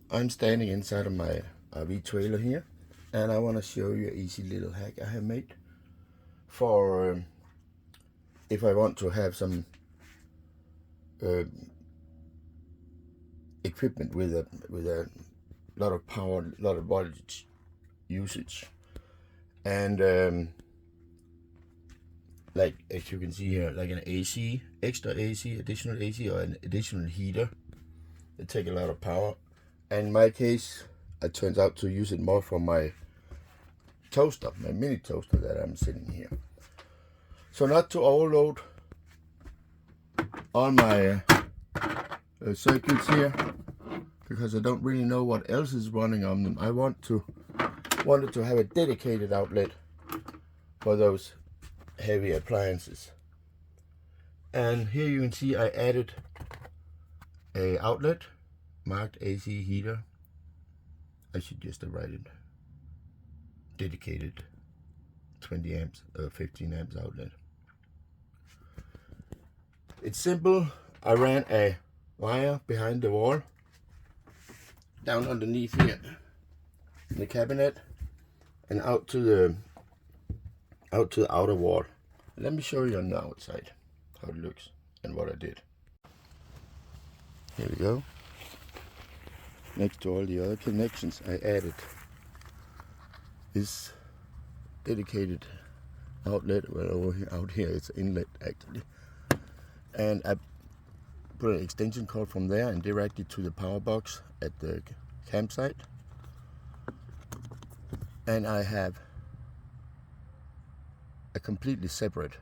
I'm standing inside of my RV trailer here, and I want to show you an easy little hack I have made for if I want to have some equipment with a lot of power, a lot of voltage usage, and like as you can see here, like an AC, extra AC, additional AC, or an additional heater. They take a lot of power. And in my case, I turned out to use it more for my toaster, my mini toaster that I'm sitting here. So not to overload all my circuits here, because I don't really know what else is running on them. I wanted to have a dedicated outlet for those heavy appliances. And here you can see I added a outlet marked AC heater. I should just write it dedicated 20 amps or 15 amps outlet. It's simple. I ran a wire behind the wall down underneath here in the cabinet and out to the outer wall. Let me show you on the outside how it looks and what I did. Here we go. Next to all the other connections, I added this dedicated outlet. Well, out here it's inlet actually, and I put an extension cord from there and directly to the power box at the campsite. And I have a completely separate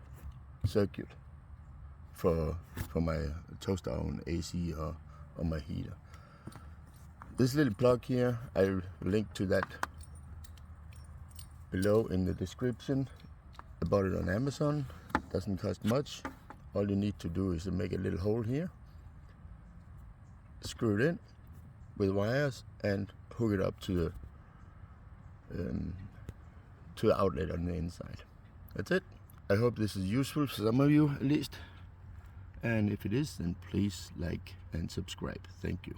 circuit for my toaster on AC or my heater. This little plug here, I'll link to that below in the description. I bought it on Amazon. Doesn't cost much. All you need to do is to make a little hole here, screw it in with wires, and hook it up to the outlet on the inside. That's it. I hope this is useful for some of you at least. And if it is, then please like and subscribe. Thank you.